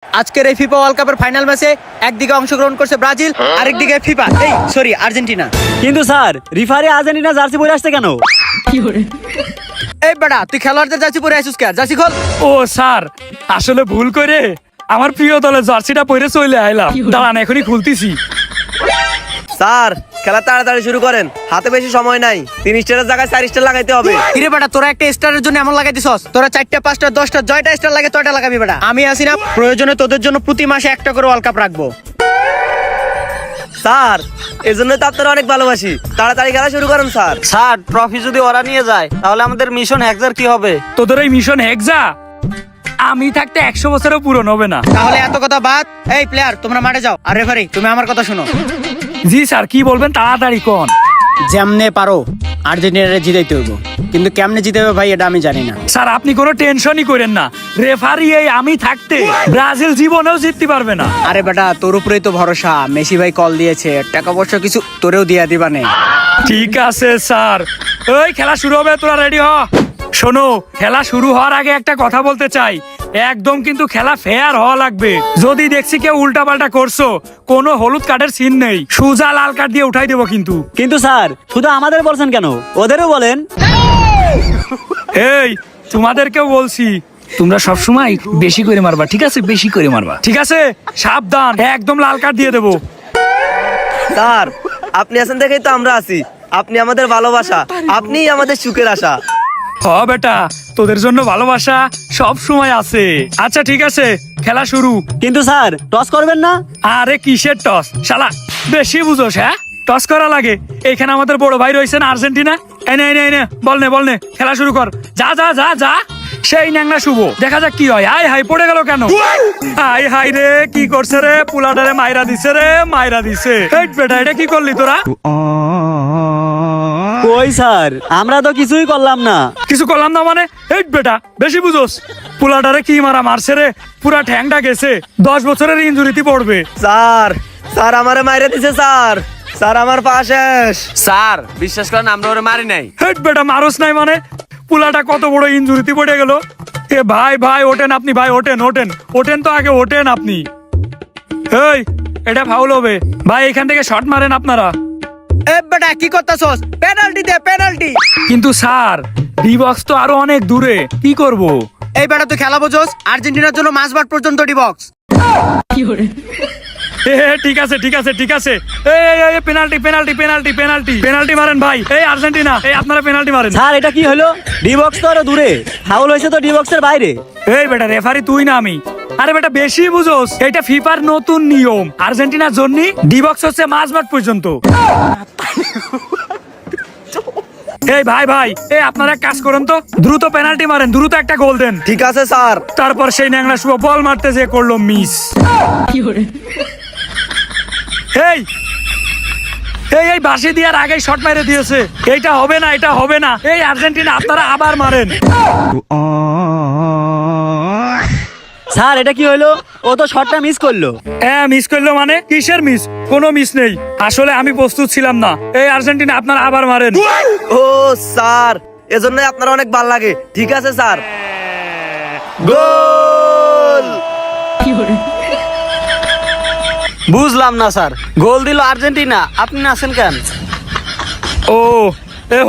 আজকের এই FIFA world কাপের ফাইনাল ম্যাচে একদিকে অংশগ্রহণ করছে ব্রাজিল, আরেকদিকে ফিফা আর্জেন্টিনা। কিন্তু স্যার রিফারি আর্জেন্টিনা জার্সি পরে আসছে কেন? এই বেটা, তুই খেলোয়াড়দের জার্সি পরে আসিস কেন? জার্সি খোল। ও স্যার, আসলে ভুল করে আমার প্রিয় দলের জার্সিটা পরে চলে আইলাম। দাঁড়ান, এখনই খুলতেছি। স্যার খেলা তাড়াতাড়ি শুরু করেন, হাতে বেশি সময় নাই। 3 স্টারের জায়গায় 4 স্টার লাগাইতে হবে। কিরে বেটা, তোরা একটা স্টারের জন্য এমন লাগাই দিছস? তোরা 4টা 5টা 10টা জয়টা স্টার লাগে তয়টা লাগাবি বেটা। আমি আসি না, প্রয়োজনে তোদের জন্য প্রতি মাসে একটা করে ওয়ার্ল্ড কাপ রাখবো। স্যার এজন্য তো আপনারা অনেক ভালোবাসি, তাড়াতাড়ি খেলা শুরু করেন স্যার। স্যার ট্রফি যদি ওরা নিয়ে যায় তাহলে আমাদের মিশন হ্যাকজার কি হবে? তোদের এই মিশন হেক্সা আমি থাকতে 100 বছরও পূরণ হবে না। তাহলে এত কথা বাদ। এই প্লেয়ার, তোমরা মাঠে যাও। আর রেফারি, তুমি আমার কথা শোনো। জি স্যার, কি বলবেন তাড়াতাড়ি কোন। যেমনে পারো আর্জেন্টিনারে জিতাইতে হইব, কিন্তু কেমনে জিতে হবে ভাই এটা আমি জানি না। স্যার আপনি কোনো টেনশনই করেন না, রেফারি এই আমি থাকতে ব্রাজিল জীবনেও জিততে পারবে না। আরে বেটা, তোর উপরেই তো ভরসা। মেসি ভাই কল দিয়েছে, টাকা পয়সা কিছু তোরেও দিয়া দিবানে। ঠিক আছে স্যার, ওই খেলা শুরু হবে, তোরা রেডি হ। শোনো, খেলা শুরু হওয়ার আগে একটা কথা বলতে চাই, একদম কিন্তু খেলা ফেয়ার হওয়া লাগবে। যদি দেখছি কেউ উল্টাপাল্টা করছো, কোনো হলুদ কার্ডের সিন নেই, সুজা লাল কার্ড দিয়ে উঠাই দেবো কিন্তু। কিন্তু স্যার শুধু আমাদের বলছেন কেন, ওদেরও বলেন। এই তোমাদেরকেও বলছি, তোমরা সবসময় বেশি করে মারবা, ঠিক আছে? বেশি করে মারবা, ঠিক আছে? সাবধান, একদম লাল কার্ড দিয়ে দেবো। স্যার আপনি আছেন দেখেই তো আমরা আছি। আপনি আমাদের ভালোবাসা, আপনিই আমাদের সুখের আশা। হ বেটা, তোদের জন্য ভালোবাসা সব সময় আছে। আচ্ছা ঠিক আছে, খেলা শুরু। কিন্তু স্যার টস করবেন না? আরে কিসের টস শালা, বেশি বুঝোস? হ্যাঁ, টস করা লাগে। এখানে আমাদের বড় ভাই রয়েছে না, আর্জেন্টিনা। এনে এনে এনে বল নে, খেলা শুরু কর। যা যা যা যা, সেই ন্যাংনা শুভ, দেখা যাক কি হয়। আয় হাই, পড়ে গেল কেন? হাই হাই রে, কি করছে রে? পুলাটারে মাইরা দিছে রে, মাইরা দিছে। এই বেটা, এটা কি করলি তোরা? কই স্যার, আমরা তো কিছুই করলাম না। কিছু করলাম না মানে? এই বেটা, বেশি বুঝোস। পুলাটারে কি মারা মারছে রে, পুরা ঠ্যাংটা গেছে, 10 বছরের ইনজুরিতে পড়বে। স্যার স্যার আমারে মাইরে দিছে স্যার। স্যার আমার পা শেষ। স্যার বিশ্বাস করেন আমরা ওরে মারি নাই। হেট বেটা, মারুস নাই মানে? পুলাটা কত বড় ইনজুরিতে পড়ে গেল। এ ভাই ভাই, ওঠেন আপনি ভাই, ওঠেন তো আগে, ওঠেন আপনি। এই এটা ফাউল হবে ভাই, এখান থেকে শট মারেন আপনারা। এ বেটা, কি করতেছস? পেনাল্টি দে, পেনাল্টি। কিন্তু স্যার ডি বক্স তো আরো অনেক দূরে, কি করব? এই বেটা, তুই খেলা বোঝোস? আর্জেন্টিনার জন্য মাঝমাঠ পর্যন্ত ডি বক্স। ঠিক আছে ঠিক আছে ঠিক আছে। এই penalty penalty penalty penalty penalty মারেন ভাই। এই আর্জেন্টিনা, এই আপনারা পেনাল্টি মারেন। স্যার এটা কি হলো? ডি বক্স তো আরো দূরে, ফাউল হয়েছে তো ডি বক্সের বাইরে। এই বেটা, রেফারি তুই না আমি? আরে বেটা বেশি বুঝোস, এটা ফিফার নতুন নিয়ম। আর্জেন্টিনার জন্য ডি বক্স হচ্ছে মাঝমাঠ পর্যন্ত। এই ভাই ভাই, এই আপনারা এক কাজ করুন তো, দ্রুত পেনাল্টি মারেন, দ্রুত একটা গোল দেন। ঠিক আছে স্যার। তারপর সেই ন্যাংলা শুভ বল মারতে যে করলো মিস। এই এই এই বাঁশি দিয়ার আগে শট মেরে দিয়েছে। এইটা হবে না, এটা হবে না। এই আর্জেন্টিনা, আপনারা আবার মারেন। স্যার এটা কি হলো? ও তো শটটা মিস করলো। হ্যাঁ, মিস করলো মানে? কিসের মিস? কোনো মিস নেই, আসলে আমি প্রস্তুত ছিলাম না। এই আর্জেন্টিনা, আপনারা আবার মারেন। ও স্যার, এজন্যই আপনার অনেক ভালো লাগে। ঠিক আছে স্যার। গোল! বুঝলাম না স্যার, গোল দিল আর্জেন্টিনা, আপনি নাচেন কেন? ও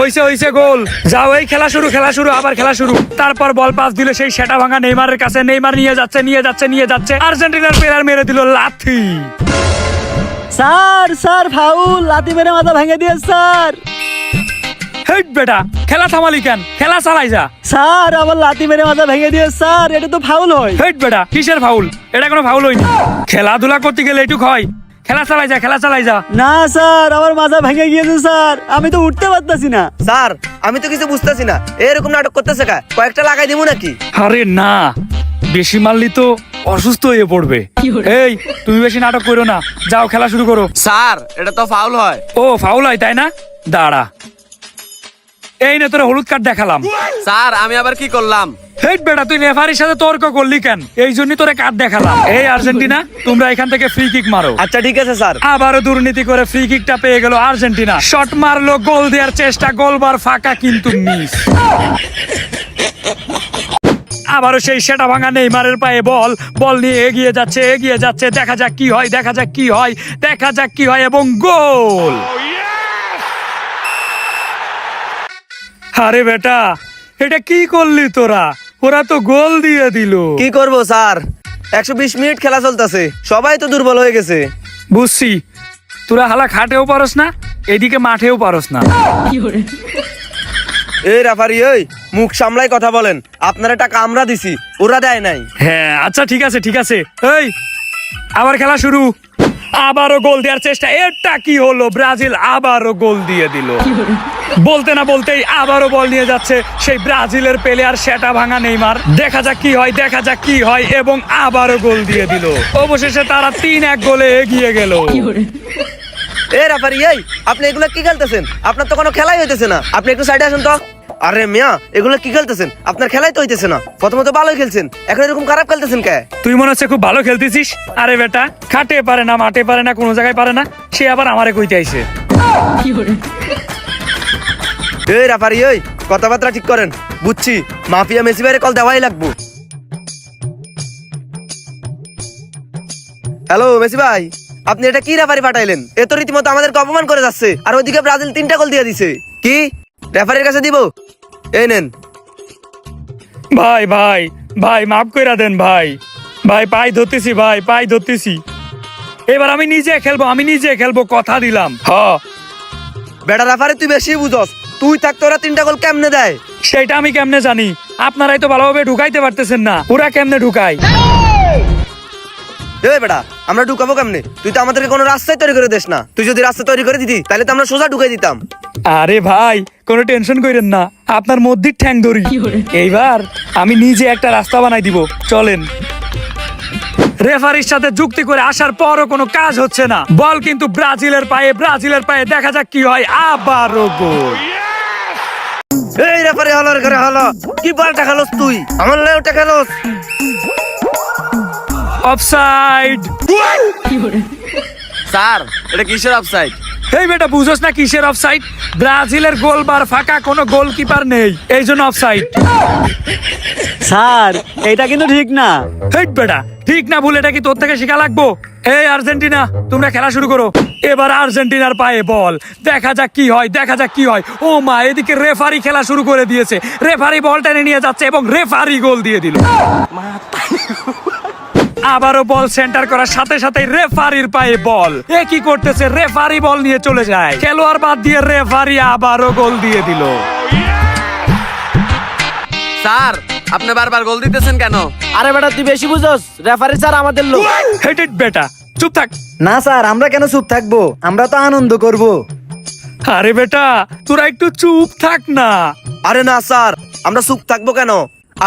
হইছে হইছে, গোল। যাও, এই খেলা শুরু, আবার খেলা শুরু। তারপর বল পাস দিল সেই সেটা ভাঙা নেইমারের কাছে। নেইমার নিয়ে যাচ্ছে। আর্জেন্টিনার প্লেয়ার মেরে দিল লাথি। স্যার ফাউল, লাথি মেরে মাথা ভেঙে দিয়েছে স্যার। হেট বেটা, খেলা থামালি কেন? খেলা চালাই যা। স্যার আবার লাথি মেরে মাথা ভেঙে দিয়েছে স্যার, এটা তো ফাউল হয়। হেট বেটা, কিসের ফাউল? এটা কোনো ফাউল হয়নি। খেলাধুলা করতে গেলে একটু হয়। খেলা চালাই যা। না স্যার, আমার মাথা ভেঙে গিয়েছে স্যার, আমি তো উঠতে পারতাছি না। স্যার আমি তো কিছু বুঝতেছি না, এরকম নাটক করতেছে কা? কয়েকটা লাগাই দিব নাকি? আরে না, বেশি মারলি তো অসুস্থ হয়ে পড়বে। এই তুমি বেশি নাটক করো না, যাও খেলা শুরু করো। স্যার এটা তো ফাউল হয়। ও ফাউল হয় তাই না? দাঁড়া, এই নে তোরা হলুদ কার্ড দেখালাম। স্যার আমি আবার কি করলাম? হেট বেটা, তুই রেফারির সাথে তর্ক করলি কেন? এই জন্যই তোরে কার্ড দেখালাম। এই আর্জেন্টিনা, তোমরা এখান থেকে ফ্রি কিক মারো। আচ্ছা ঠিক আছে স্যার। আবারও দুর্নীতি করে ফ্রি কিকটা পেয়ে গেল আর্জেন্টিনা। শট মারলো, গোল দেওয়ার চেষ্টা, গোলবার ফাঁকা কিন্তু মিস। আবারও সেই সেটা ভাঙা নেইমারের পায়ে বল বল নিয়ে এগিয়ে যাচ্ছে দেখা যাক কি হয় এবং গোল। আরে বেটা, এটা কি করলি তোরা? ওরা তো গোল দিয়ে দিল। কি করব স্যার, 120 মিনিট খেলা চলতেছে, সবাই তো দুর্বল হয়ে গেছে। বুঝছি, তোরা হালা খাটেও পারস না, এদিকে মাঠেও পারস না। এই রেফারি, ওই মুখ সামলাই কথা বলেন। আপনারা টাকা আমরা দিছি, ওরা দেয় নাই। হ্যাঁ আচ্ছা ঠিক আছে। এই আবার খেলা শুরু। আবারও গোল দেওয়ার চেষ্টা। এটা কি হলো? ব্রাজিল আবারও গোল দিয়ে দিল। বলতে না বলতেই আবারও বল নিয়ে যাচ্ছে সেই ব্রাজিলের প্লেয়ার সেটা ভাঙা নেইমার। দেখা যাক কি হয় এবং আবারও গোল দিয়ে দিল। অবশেষে তারা 3-1 গোলে এগিয়ে গেল। এই রেফারি, এই আপনি এগুলো কি খেলতেছেন? আপনার তো কোনো খেলাই হইতেছে না, আপনি একটু সাইডে আসুন তো। আরে মিয়া, এগুলো কি খেলতেছেন? আপনার খেলাই তো হইতেছে না। প্রথমত ভালোই খেলছেন, এখন এরকম খারাপ খেলতেছেন কে? তুই মনে হচ্ছে খুব ভালো খেলতেছিস। আরে বেটা, খাটে পারে না, মাঠে পারে না, কোনো জায়গায় পারে না, সে আবার আমারে কইতে আইছে। এই রেফারি, ওই কথাবার্তা ঠিক করেন। বুঝছি, মাফিয়া মেসি ভাইয়ের কল দেওয়াই লাগবো। হ্যালো মেসি ভাই, আপনি এটা কি রেফারি পাঠাইলেন? এ তো রীতিমতো আমাদেরকে অপমান করে যাচ্ছে, আর ওইদিকে ব্রাজিল 3টা গোল দিয়ে দিছে। কি রেফারির কাছে দিব? এই নেন। ভাই মাফ কইরা দেন ভাই পাই ধরতেছি। এবার আমি নিজে খেলবো, কথা দিলাম। বেটা রেফারি, তুই বেশি বুঝস। তুই থাকতে ওরা 3টা গোল কেমনে দেয়? সেটা আমি কেমনে জানি? আপনারাই তো ভালোভাবে ঢুকাইতে পারতেছেন না, ওরা কেমনে ঢুকায়? এই বেটা, আমরা ঢুকাবো কেমনে? তুই তো আমাদেরকে কোনো রাস্তায় তৈরি করে দিস না। তুই যদি রাস্তা তৈরি করে দিতি, তাহলে তো আমরা সোজা ঢুকাই দিতাম। আরে ভাই, কোনো টেনশন করেন না, আপনার মধ্যে ঠ্যাং ধরি। এইবার আমি নিজে একটা রাস্তা বানাই দিব, চলেন। রেফারির সাথে যুক্তি করে আসার পরও কোনো কাজ হচ্ছে না। বল কিন্তু ব্রাজিলের পায়ে, দেখা যাক কি হয়। আবারও গোল। এই রেফারি, হলো রে হলো। কি বলটা খেলোস তুই? আমার লেউটা খেলোস। অফসাইড। স্যার, এটা কিসের অফসাইড? এই বেটা, বুঝোস না কিসের অফসাইড? ব্রাজিলের গোলবার ফাঁকা, কোনো গোলকিপার নেই, এই জন্য অফসাইড। স্যার, এটা কিন্তু ঠিক না। হেট বেটা, ঠিক না ভুল এটা কি তোর থেকে শেখা লাগবো? এই আর্জেন্টিনা, তোমরা খেলা শুরু করো। এবার আর্জেন্টিনার পায়ে বল, দেখা যাক কি হয়। ও মা, এদিকে রেফারি খেলা শুরু করে দিয়েছে। রেফারি বল টেনে নিয়ে যাচ্ছে এবং রেফারি গোল দিয়ে দিল। আবারও বল সেন্টার করার সাথে সাথে রেফারির পায়ে বল। এ কি করতেছে? রেফারি বল নিয়ে চলে যায়, খেলোয়াড় বাদ দিয়ে রেফারি আবারও গোল দিয়ে দিল। স্যার, আপনি বারবার গোল দিতেছেন কেন? আরে বেটা, তুই বেশি বুঝোস। রেফারি স্যার আমাদের লোক। হেটেড বেটা, চুপ থাক। না স্যার, আমরা কেন চুপ থাকবো? আমরা তো আনন্দ করব। আরে বেটা, তোরা একটু চুপ থাক না। আরে না স্যার, আমরা চুপ থাকবো কেন?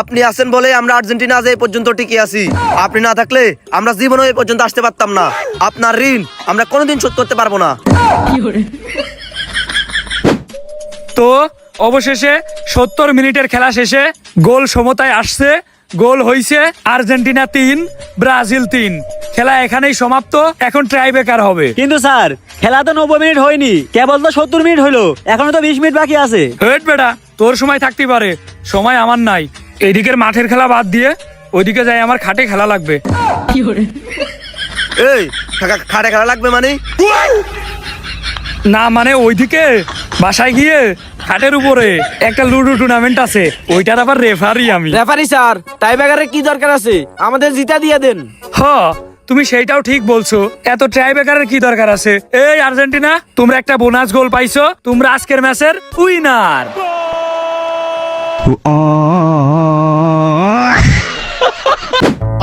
আপনি আছেন বলে আমরা আর্জেন্টিনা আজ এই পর্যন্ত টিকে আছি। আপনি না থাকলে আমরা জীবনেও এই পর্যন্ত আসতে পারতাম না। আপনার ঋণ আমরা কোনোদিন শোধ করতে পারবো না। তো অবশেষে 70 মিনিটের খেলা শেষে গোল সমতায় আসছে। গোল হইছে আর্জেন্টিনা 3, ব্রাজিল 3। খেলা এখানেই সমাপ্ত। এখন ট্রাইব্রেকার হবে। কিন্তু স্যার, খেলা তো 90 মিনিট হয়নি, কেবল তো 70 মিনিট হইলো, এখনো তো 20 মিনিট বাকি আছে। হেট বেটা, তোর সময় থাকতে পারে, সময় আমার নাই। এইদিকের মাঠের খেলা বাদ দিয়ে ওইদিকে যাই, আমার খাটে খেলা লাগবে। এই খাটে খেলা লাগবে মানে? না মানে ওইদিকে বাসায় গিয়ে খাটের উপরে একটা লুডো টুর্নামেন্ট আছে, ওইটার আবার রেফারি আমি। রেফারি স্যার, টাইব্রেকারের কি দরকার আছে? আমাদের জিতা দিয়ে দেন। তুমি সেইটাও ঠিক বলছো, এত ট্রাইব্রেকারের কি দরকার আছে? এই আর্জেন্টিনা, তোমরা একটা বোনাস গোল পাইছো, তোমরা আজকের ম্যাচের উইনার।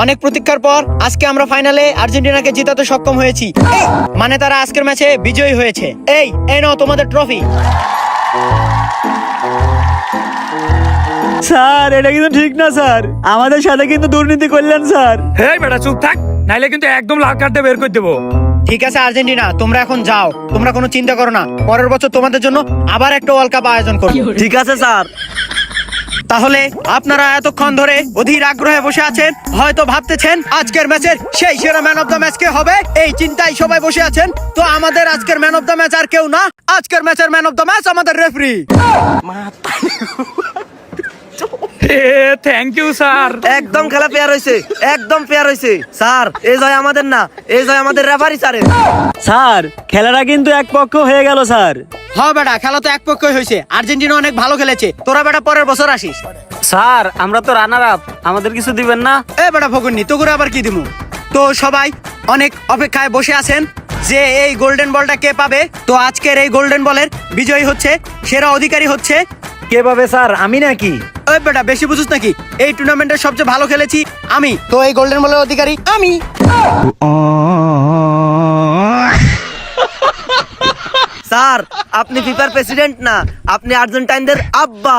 অনেক প্রতীক্ষার পর আজকে আমরা ফাইনালে আর্জেন্টিনাকে জিতাতে সক্ষম হয়েছি। মানে তারা আজকের ম্যাচে বিজয়ী হয়েছে। এই নাও তোমাদের ট্রফি। স্যার, এটা কিন্তু ঠিক না স্যার, আমাদের সাথে কিন্তু দুর্নীতি করলেন স্যার। এই বেটা চুপ থাক, নাইলে কিন্তু একদম লাল কার্ড দিয়ে বের করে দেবো। ঠিক আছে আর্জেন্টিনা, তোমরা এখন যাও। তোমরা কোনো চিন্তা করো না, পরের বছর তোমাদের জন্য আবার একটা ওয়ার্ল্ড কাপ আয়োজন করব। ঠিক আছে স্যার। তাহলে আপনারা এতক্ষণ ধরে অধীর আগ্রহে বসে আছেন, হয়তো ভাবতেছেন আজকের ম্যাচের সেই সেরা ম্যান অফ দ্য ম্যাচ কে হবে। এই চিন্তায় সবাই বসে আছেন। তো আমাদের আজকের ম্যান অফ দ্য ম্যাচ আর কেউ না, আজকের ম্যাচের ম্যান অফ দ্য ম্যাচ আমাদের রেফারি। এ থ্যাংক ইউ স্যার। একদম খেলা ফেয়ার হয়েছে, একদম ফেয়ার হয়েছে স্যার। এই জয় আমাদের না, এই জয় আমাদের রেফারি স্যারের। স্যার খেলাটা কিন্তু এক পক্ষ হয়ে গেল স্যার। হ্যাঁ বেটা, খেলা তো এক পক্ষই হয়েছে। আর্জেন্টিনা অনেক ভালো খেলেছে। তোরা বেটা পরের বছর আসিস। স্যার আমরা তো রানার আপ, আমাদের কিছু দিবেন না? এ বেটা ফকুন্নি, তো করে আবার কি দিমু? তো সবাই অনেক অপেক্ষায় বসে আছেন যে এই গোল্ডেন বলটা কে পাবে। তো আজকের এই গোল্ডেন বলের বিজয়ী হচ্ছে, সেরা অধিকারী হচ্ছে। কে পাবে স্যার, আমি নাকি? ওই বেটা বেশি বুঝুস নাকি? এই টুর্নামেন্টের সবচেয়ে ভালো খেলেছি আমি, তো এই গোল্ডেন বলের অধিকারী আমি। স্যার আপনি ফিফার প্রেসিডেন্ট না, আপনি আর্জেন্টাইনদের আব্বা।